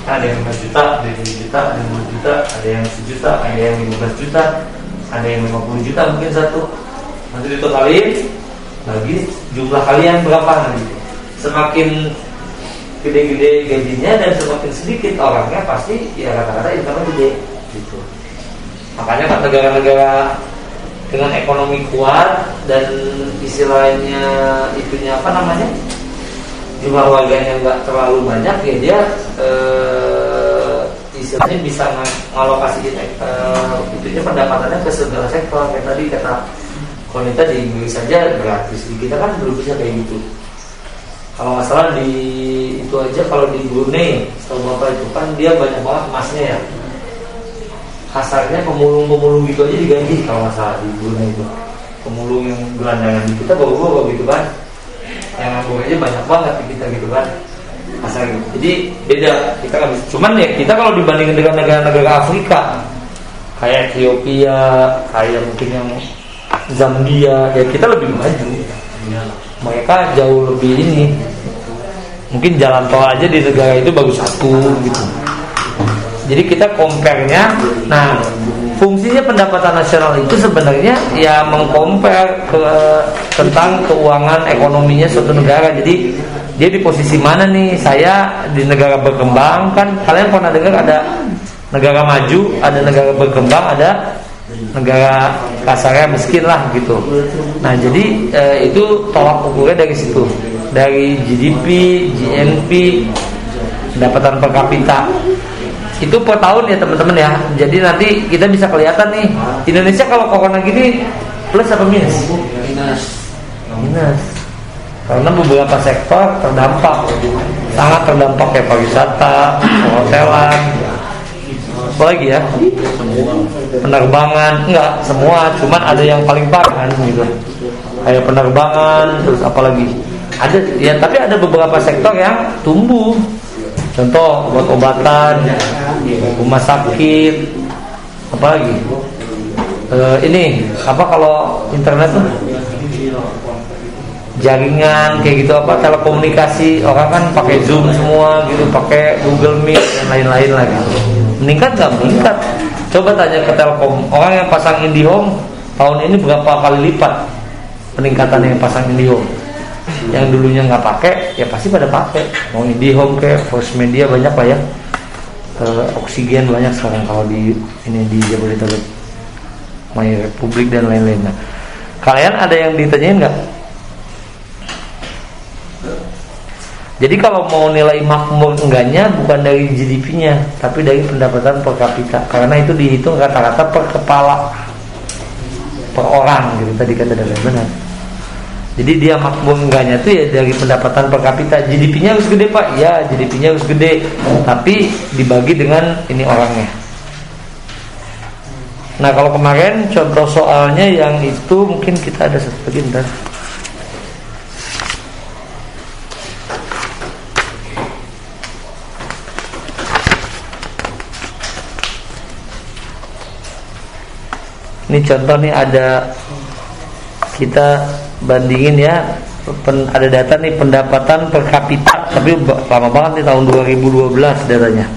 Ada yang 5 juta, ada yang 2 juta, ada yang 5 juta, ada yang 1 juta, ada yang 15 juta, ada yang 50 juta mungkin satu. Nanti ditotalin bagi jumlah kalian berapa nanti. Semakin gede-gede gajinya dan semakin sedikit orangnya, pasti ya kata-kata income gede gitu. Makanya kan negara-negara dengan ekonomi kuat dan istilahnya itunya apa namanya, jumlah warganya nggak terlalu banyak, ya dia istilahnya bisa ngalokasiin itunya pendapatannya ke segala sektor. Kayak tadi kata Konita, di Inggris saja gratis, di kita kan belum bisa kayak gitu. Kalau nggak salah di itu aja, kalau di Brunei setahu bapak itu kan dia banyak banget emasnya ya, kasarnya pemulung gitu aja digaji kalau nggak salah di Brunei itu. Pemulung yang gelandangan di kita bawa gitu kan, yang nganggur aja banyak banget di kita gitu kan, kasar gitu. Jadi beda, kita nggak bisa. Cuman ya kita kalau dibandingin dengan negara-negara Afrika kayak Ethiopia, kayak mungkin yang Zambia, ya kita lebih maju. Mereka jauh lebih ini. Mungkin jalan tol aja di negara itu baru 1 gitu. Jadi kita compare-nya. Nah, fungsinya pendapatan nasional itu sebenarnya ya mengcompare tentang keuangan ekonominya suatu negara. Jadi dia di posisi mana nih? Saya di negara berkembang, kan kalian pernah dengar ada negara maju, ada negara berkembang, ada negara kasarnya miskin lah gitu. Nah jadi itu tolak ukurnya dari situ, dari GDP, GNP, pendapatan per kapita. Itu per tahun ya teman-teman ya. Jadi nanti kita bisa kelihatan nih Indonesia kalau corona gini plus apa minus? Minus. Karena beberapa sektor terdampak, sangat terdampak, kayak pariwisata, hotelan, apa lagi ya? Penerbangan, enggak semua, cuman ada yang paling parah kan gitu. Kayak penerbangan, terus apalagi ada ya, tapi ada beberapa sektor yang tumbuh. Contoh obat-obatan, rumah sakit, apa lagi? Ini apa kalau internet tuh? Jaringan kayak gitu, apa telekomunikasi, orang kan pakai Zoom semua gitu, pakai Google Meet dan lain-lain lagi. Meningkat nggak? Meningkat. Coba tanya ke Telkom, orang yang pasang IndiHome tahun ini berapa kali lipat peningkatan yang pasang IndiHome. Yang dulunya nggak pakai, ya pasti pada pakai. Mau IndiHome kayak First Media banyak lah ya. Oksigen banyak sekarang kalau di ini di Jabodetabek, My Republik dan lain-lain. Nah, kalian ada yang ditanyain nggak? Jadi kalau mau nilai makmur enggaknya bukan dari GDP-nya, tapi dari pendapatan per kapita. Karena itu dihitung rata-rata per kepala, per orang gitu tadi kata Dada, benar. Jadi dia makmur enggaknya itu ya dari pendapatan per kapita. GDP-nya harus gede Pak, ya GDP-nya harus gede, tapi dibagi dengan ini orangnya. Nah kalau kemarin contoh soalnya yang itu mungkin kita ada satu lagi bentar. Ini contoh nih, ada kita bandingin ya, ada data nih pendapatan per kapita, tapi lama banget nih tahun 2012 datanya.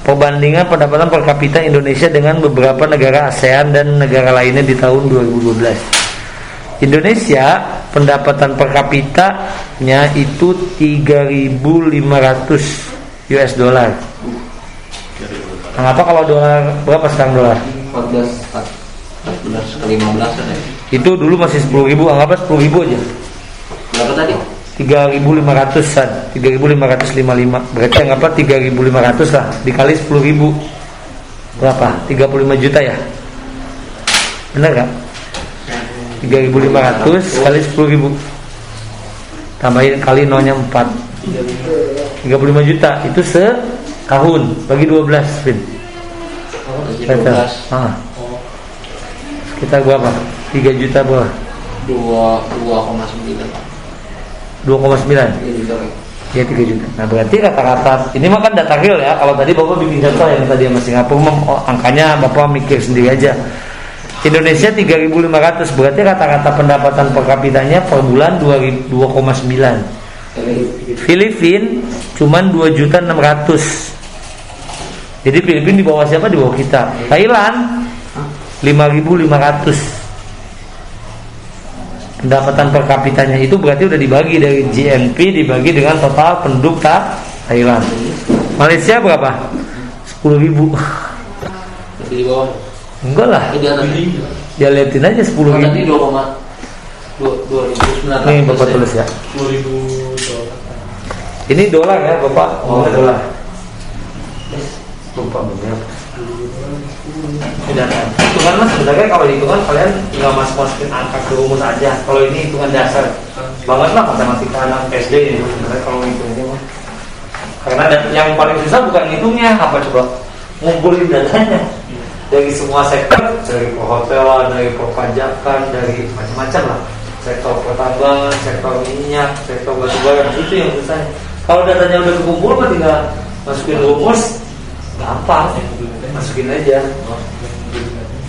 Perbandingan pendapatan per kapita Indonesia dengan beberapa negara ASEAN dan negara lainnya di tahun 2012. Indonesia pendapatan per kapitanya itu 3.500 US dollar. Nah, apa kalau dolar berapa sekarang dolar? 14 kali 15 kan ya? Itu dulu masih 10.000, anggaplah 10.000 aja. Berapa tadi? 3.500-an, 3.555. Berarti anggaplah 3.500 lah, dikali 10.000 berapa? 35 juta ya? Benar gak? 3.500 kali 10.000, tambahin kali nolnya 4, 35 juta. Itu setahun bagi 12 Vin. Sekitar berapa? 3 juta berapa? 2,9. 2,9. Ya 3 juta. Nah berarti rata-rata ini mah kan data real ya. Kalau tadi Bapak bikin contoh yang tadi sama Singapura, angkanya Bapak mikir sendiri aja. Indonesia 3.500, berarti rata-rata pendapatan per kapitanya per bulan 2,9. Filipina cuman 2.600.000. Jadi Filipina di bawah siapa? Di bawah kita. Thailand 5.500. Pendapatan per kapitanya itu berarti udah dibagi dari GNP dibagi dengan total penduduk Thailand. Malaysia berapa? 10.000. Di bawah. Enggak lah. Ya liatin aja 10.000. Tadi 2.900. Nih Bapak tulis ya. 10.000 dolar. Ini dolar ya Bapak. Oh dolar. Lupa berapa. Hitungan mas sebenarnya kalau hitungan kalian tinggal masukin angka ke rumus aja. Kalau ini hitungan dasar banget lah matematika anak SD ini sebenarnya kalau hitungnya mah. Karena yang paling susah bukan hitungnya, apa coba ngumpulin datanya dari semua sektor, dari perhotelan, dari perpajakan, dari macam-macam lah. Sektor pertambangan, sektor minyak, sektor batubara, itu yang susahnya. Kalau datanya udah kekumpul mah tinggal masukin rumus, gampang, masukin aja.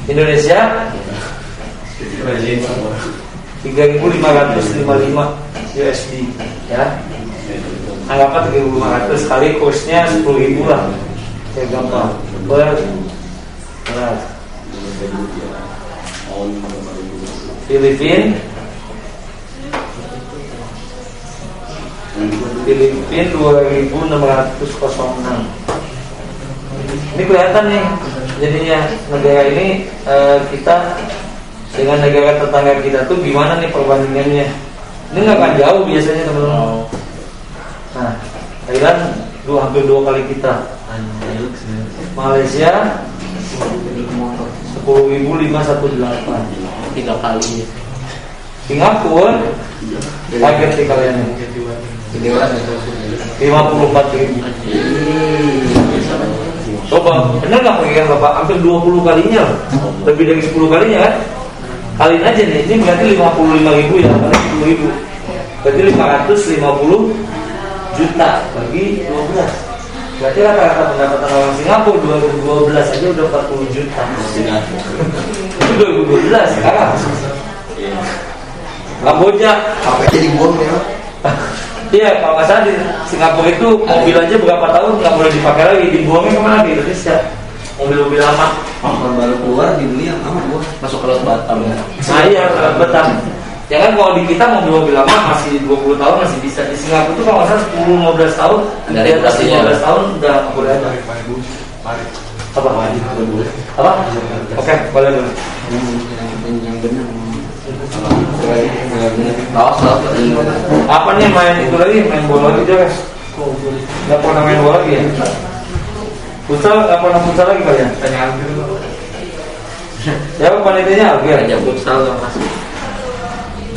Indonesia 3.555 USD ya. Anggaplah 3.500 kali kursnya 10.000 lah. Ya gampang. Filipina 2.606. Ini kelihatan nih jadinya negara ini kita dengan negara tetangga kita tuh gimana nih perbandingannya. Ini nggak akan jauh biasanya teman-teman. Nah, Thailand hampir 2 kali kita. Malaysia 10.518. 3 kali. Singapura kaget sih kalian ini 54.000. Coba, benar nggak pengen Bapak? Hampir 20 kalinya, lebih dari 10 kalinya kan? Kaliin aja nih, ini berarti 55.000 ya, kali 10.000. Berarti 550 juta bagi 12. Berarti rata-rata pendapatan orang Singapura 2012 aja udah 40 juta. Itu 2012 sekarang. Kamboja, apa jadi bom ya? iya, kalau nggak salah di Singapura itu mobil aja berapa tahun nggak boleh dipakai lagi, dibuangnya kemana di Indonesia? Mobil-mobil lama. Motor baru keluar di dunia lama gua. Masuk ke Laut Batam ya. Nah iya, Laut Batam. Ya kan kalau di kita mobil-mobil lama masih 20 tahun masih bisa. Di Singapura itu kalau nggak salah 10-15 tahun, dari 15 tahun udah nggak boleh ada. Apa? Apa? Oke, boleh boleh. Yang benar. Apa nih main itu lagi, main bola lagi guys? Nggak pernah main bola lagi ya? Futsal, nggak pernah futsal lagi kalian? Tanya Alvin. Ya panitianya Alvin. Aja futsal nggak masuk.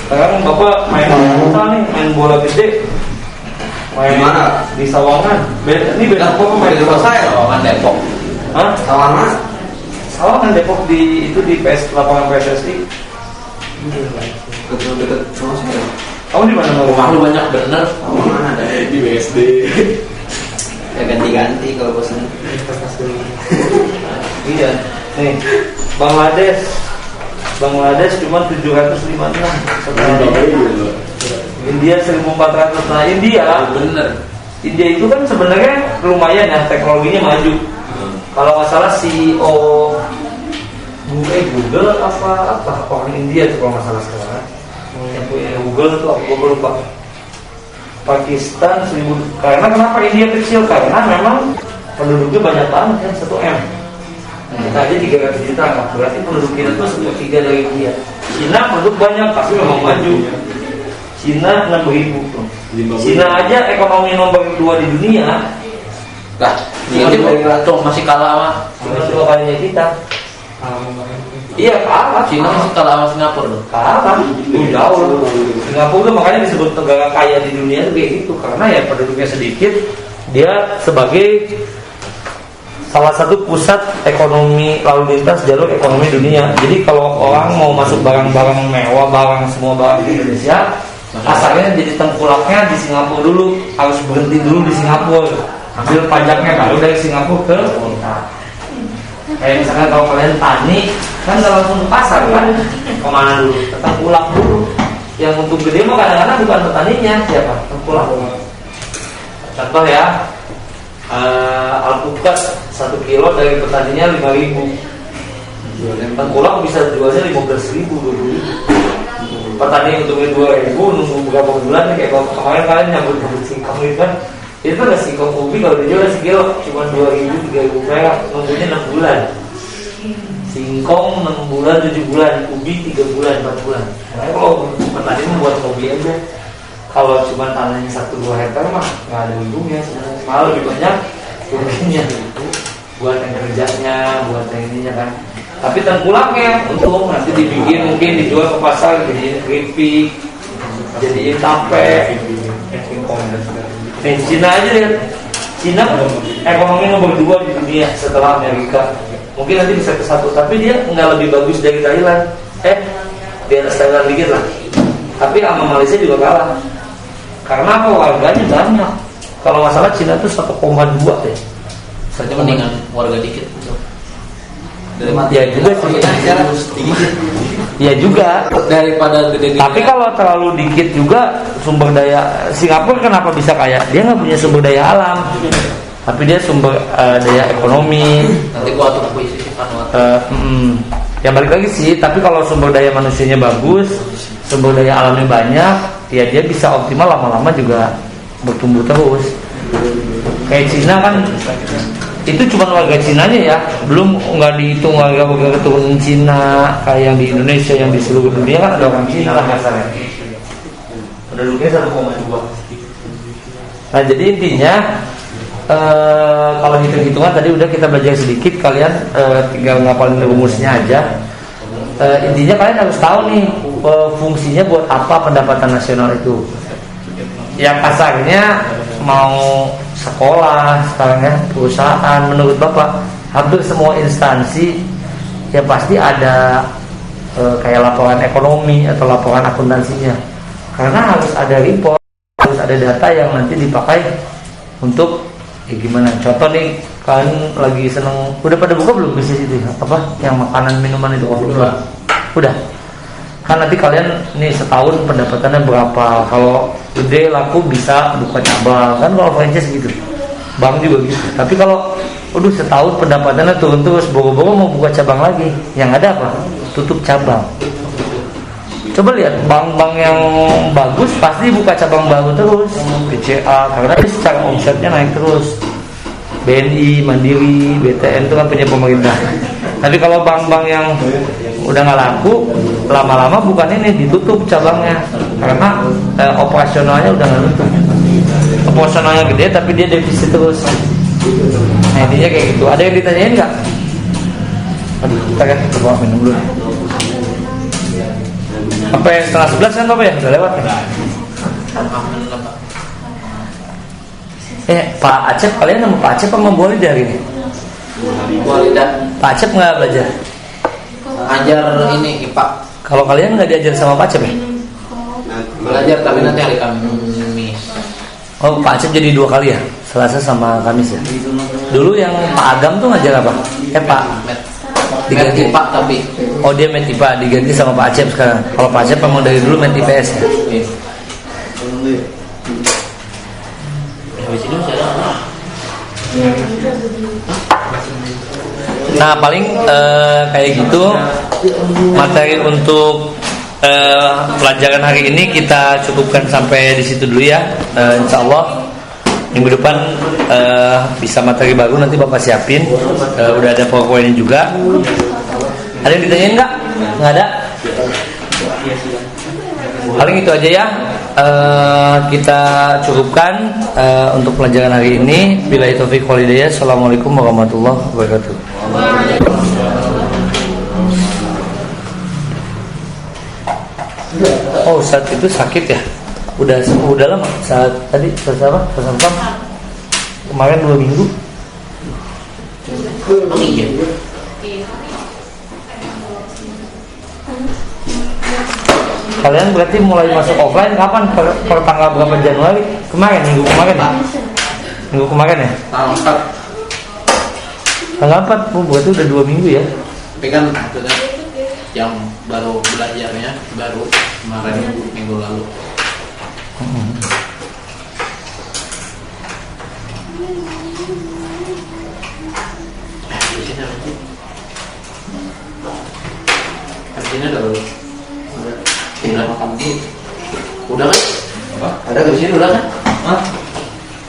Sekarang Bapak main futsal nih, main bola gede. Main Mana? di Sawangan. Ini beda Bapak main di saya. Sawangan Depok. Hah? Sawangan. Sawangan Depok di itu di lapangan PSSI. Dekat sama saya. Kamu di mana Rumah rumah? lu banyak bener. Sawangan ada. Di BSD. Ya ganti-ganti kalau bosan. Iya. Nih, Bangladesh cuma 756 sekarang. India 1400. Nah, India itu kan sebenarnya lumayan ya, teknologinya maju. Kalau nggak salah CEO Google apa orang India tuh kalau nggak salah sekarang. Yang punya Google tuh aku lupa. Pakistan 1000. Karena kenapa India kecil? Karena memang penduduknya banyak banget kan, 1 M. Kita aja 300 juta, berarti penduduk kita tuh 1/3 dari India. Cina penduduk banyak tapi memang maju. Cina 6.000 tuh. Cina aja ekonomi nomor 2 di dunia. Lah, ini tuh masih kalah Cuma 2 kalinya kita. Iya kalah. Cina masih kalah sama Singapura loh. Kalah, jauh. Singapura tuh makanya disebut negara kaya di dunia tuh kayak gitu, karena ya penduduknya sedikit, dia sebagai salah satu pusat ekonomi lalu lintas jalur ekonomi dunia. Jadi kalau orang mau masuk barang-barang mewah, semua barang di Indonesia, asalnya jadi tengkulaknya di Singapura dulu, harus berhenti dulu di Singapura, ambil pajaknya baru dari Singapura ke kita. Kayak misalkan kalau kalian tani kan nggak langsung ke pasar kan, kemana dulu? Ke tengkulak dulu. Yang untuk gede mah kadang-kadang bukan petaninya, siapa? Tengkulak. Contoh ya, alpukat 1 kilo dari petaninya 5.000. Tengkulak bisa jualnya 15.000, 20.000. Petani untungnya 2.000, nunggu beberapa bulan kayak kemarin kalian nyambut singkong itu kan, itu nggak singkong ubi kalau dijual sekilo cuma 2.000, 3.000 perak, nunggunya 6 bulan. Singkong 6 bulan, 7 bulan, ubi 3 bulan, 4 bulan. Nah, kalau petani membuat hobi aja, kalau cuma tanahnya 1-2 hektar mah nggak ada untungnya, malah lebih banyak ruginya buat yang kerjanya, buat yang ininya kan. Tapi tengkulaknya untung nanti dibikin, mungkin dijual ke pasar, jadiin keripik, jadiin tape. Cina aja lihat, Cina ekonomi nomor 2 di dunia setelah Amerika. Mungkin nanti bisa ke 1, tapi dia nggak lebih bagus dari Thailand. Di atas Thailand dikit lah. Tapi sama Malaysia juga kalah. Karena apa? Warganya banyak. Kalau masalah Cina tuh 1,2 deh. Saja mendingan warga dikit. Ya juga sih. Ya juga. Daripada gede. Tapi kalau terlalu dikit juga sumber daya. Singapura kenapa bisa kaya? Dia nggak punya sumber daya alam, tapi dia sumber daya ekonomi. Nanti gua atur puisi Ya balik lagi sih. Tapi kalau sumber daya manusianya bagus, sumber daya alamnya banyak, ya dia bisa optimal, lama-lama juga bertumbuh terus. Kayak Cina kan, itu cuma warga Cinanya ya, belum nggak dihitung warga keturunan Cina kayak yang di Indonesia, yang di seluruh dunia kan ada orang Cina lah kasarnya. Penduduknya 1,2. Nah jadi intinya kalau hitung-hitungan tadi udah kita belajar sedikit, kalian tinggal ngapalin rumusnya aja. Intinya kalian harus tahu nih fungsinya buat apa pendapatan nasional itu. Ya kasarnya mau sekolah sekarang ya, perusahaan, menurut Bapak hampir semua instansi ya pasti ada kayak laporan ekonomi atau laporan akuntansinya, karena harus ada report, harus ada data yang nanti dipakai untuk gimana. Contoh nih, kalian lagi seneng, udah pada buka belum bisnis itu apa yang makanan minuman itu? Udah kan nanti kalian nih setahun pendapatannya berapa, kalau gede laku bisa buka cabang kan, kalau franchise gitu, bank juga gitu. Tapi kalau setahun pendapatannya turun terus, boro-boro mau buka cabang lagi, yang ada apa? Tutup cabang. Coba lihat bank-bank yang bagus pasti buka cabang baru terus, BCA, karena secara omsetnya naik terus. BNI, Mandiri, BTN itu kan punya pemerintah. Tapi kalau bank-bank yang udah nggak laku, lama-lama bukan ini ditutup cabangnya, karena operasionalnya udah nggak nutup. Operasionalnya gede tapi dia defisit terus. Nah intinya kayak gitu. Ada yang ditanyain nggak? Aduh, kita kan coba minum dulu. Sampai 10:30 kan Bapak ya? Udah lewat ya? Pak Acep, kalian sama Pak Acep sama Bu Walida hari ini? Bu Walida. Pak Acep nggak belajar? Ajar ini IPA. Kalau kalian nggak diajar sama Pak Acep ya? Belajar tapi nanti hari Kamis. Oh, Pak Acep jadi 2 kali ya? Selasa sama Kamis ya? Dulu yang Pak Agam tuh ngajar apa? Pak diganti IPA tapi. Oh dia Met IPA diganti sama Pak Acep sekarang. Kalau Pak Acep memang dari dulu Met IPS ya? Habis ini masih ada apa? Nah paling kayak gitu materi untuk pelajaran hari ini kita cukupkan sampai di situ dulu ya. Insya Allah minggu depan bisa materi baru nanti Bapak siapin. Udah ada PowerPoint juga. Ada yang ditanyain nggak? Nggak ada. Paling itu aja ya. Kita cukupkan untuk pelajaran hari ini. Billahi taufiq wal hidayah. Assalamualaikum warahmatullahi wabarakatuh. Oh, saat itu sakit ya? Udah lama. Saat tadi apa? Kemarin 2 minggu. Oh iya. Kalian berarti mulai masuk offline kapan? Per tanggal berapa Januari? Kemarin, minggu kemarin ya? Minggu kemarin ya? Tanggal 4, berarti udah 2 minggu ya? Tapi kan itu kan yang baru belajarnya baru kemarin minggu lalu. Artinya udah makan dulu. Udah kan? Apa? Ada di sini udah kan? Hah?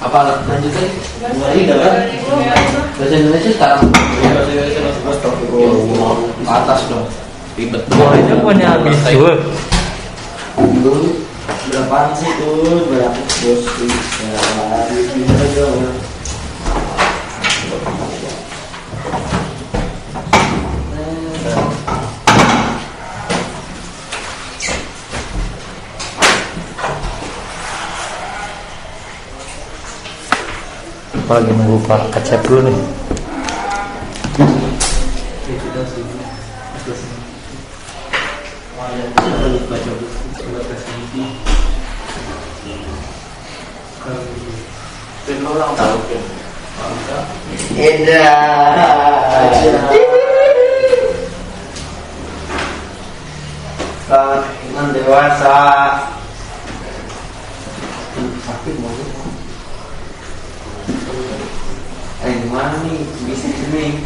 Apa lanjut lagi? Lagi udah kan? Bahasa Indonesia sekarang. Ke atas dong. Ribet. Wah, itu punya bisul. Berapaan sih tuh? Berapa bos? Lagi nunggu Pak Kecep dulu nih. Dengan dewasa. Sakit mau. Gimana nih bisnis ini?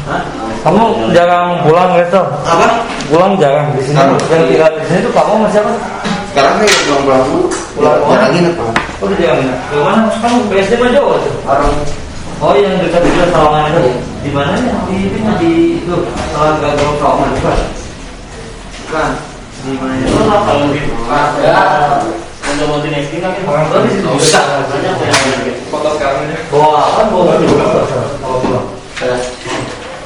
Hah? Kamu jarang pulang gitu? Apa? Pulang jarang di sini. Jarang. Yang tinggal di sini tuh kamu sama siapa? Sekarang saya pulang dulu. Pulang lagi apa? Oh, udah jarang. Di mana? Kamu BSD mah jauh tuh. Orang Oh, yang dekat itu Sawangan itu. Di mana ya? Di itu. Gagal Sawangan bukan? kan Di mana ya? Oh, kalau gitu. ya. Mau next kan Orang tua di situ Nggak juga. usah. foto sekarang aja. Bawa apa? Bawa juga. Bawa pulang.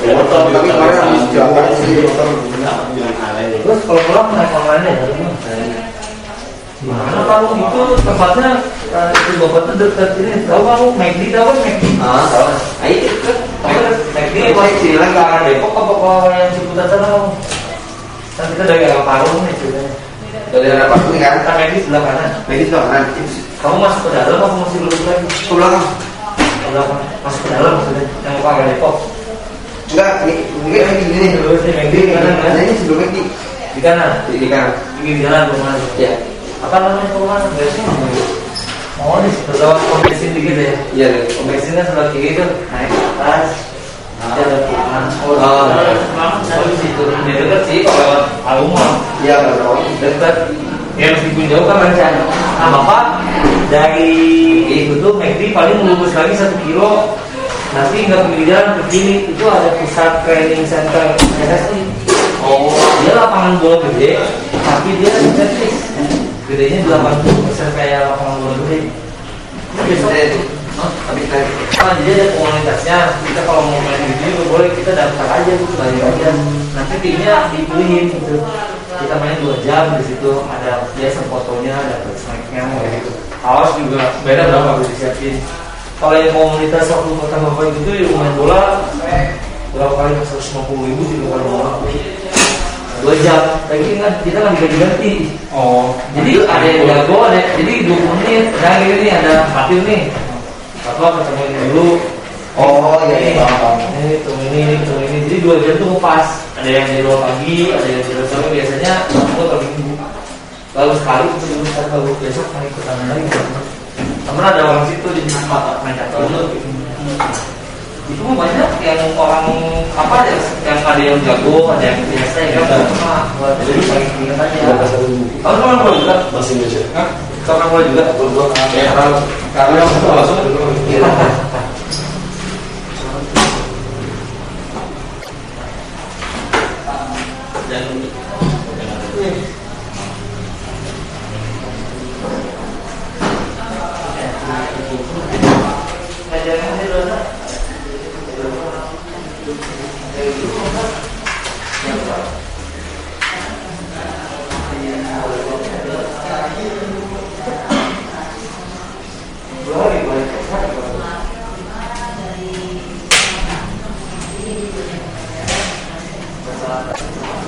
Motor tapi kemarin habis jalan sih motor. Terus kalau pulang naik online ya? Mana kamu itu tempatnya itu bapak tuh dekat ini. Tahu kamu McD tahu kan McD? Ah, tahu. Ayo kan. McD masih cilang ke arah Depok apa yang Ciputat sana kamu? Kan kita dari arah Parung nih ceritanya. Dari arah Parung kan? Kan McD sebelah kanan. Medis tuh kan. Kamu masuk ke dalam apa masih lurus lagi? Ke belakang. Ke belakang. Masuk ke dalam maksudnya yang ke arah Depok. Enggak, ini mungkin lagi gini. Lurus nih McD di kanan kan? Nah, ini sebelum ini Di kanan. di kanan. Di jalan kemana? Ya. Apa namanya kemana? Bensin namanya. Oh di situ lewat pom bensin dikit ya. Iya. Pom bensinnya sebelah kiri tuh naik ke atas. Jalan pulang. Oh di situ. Di dekat sih kalau lewat Alumah. Iya, enggak tahu. Dekat. Ya meskipun jauh kan rencana. Nah bapak dari itu tuh McD paling lurus lagi 1 kilo. Nanti nggak pinggir jalan ke kiri itu ada pusat training center PSSI. Oh, dia lapangan bola gede, tapi dia servis. Gedenya 80% kayak lapangan bola gede. Tapi saya Nah, jadi ada komunitasnya. Kita kalau mau main di sini boleh kita daftar aja gitu, bayar aja. Nanti timnya dipilihin gitu. Kita main 2 jam di situ. Ada biasa fotonya, ada snacknya, kayak gitu. Awas juga beda berapa harus disiapin. Kalau yang komunitas waktu kota bapak itu ya main bola berapa kali 150.000 juga kalau bola 2 jam. Tapi kan kita nggak diganti-ganti. Oh, jadi ada yang jago, ada jadi 20 menit. Nah ini ada Fatil nih. Bapak ketemu ini dulu. oh iya, paham. Ini hitung ini. Jadi 2 jam tuh pas. Ada yang di luar pagi, ada yang di luar sore. Biasanya aku kalau minggu. Lalu sekali baru besok main ikutan lagi. Temen ada orang situ di main catur dulu. Itu mah banyak yang orang apa ya, yang ada yang jago, ada yang biasa ya kan. Jadi paling ingat aja. Kamu kan bola juga? Masih Indonesia. Hah? Kamu kan bola juga? Karena yang langsung Waalaikumsalam.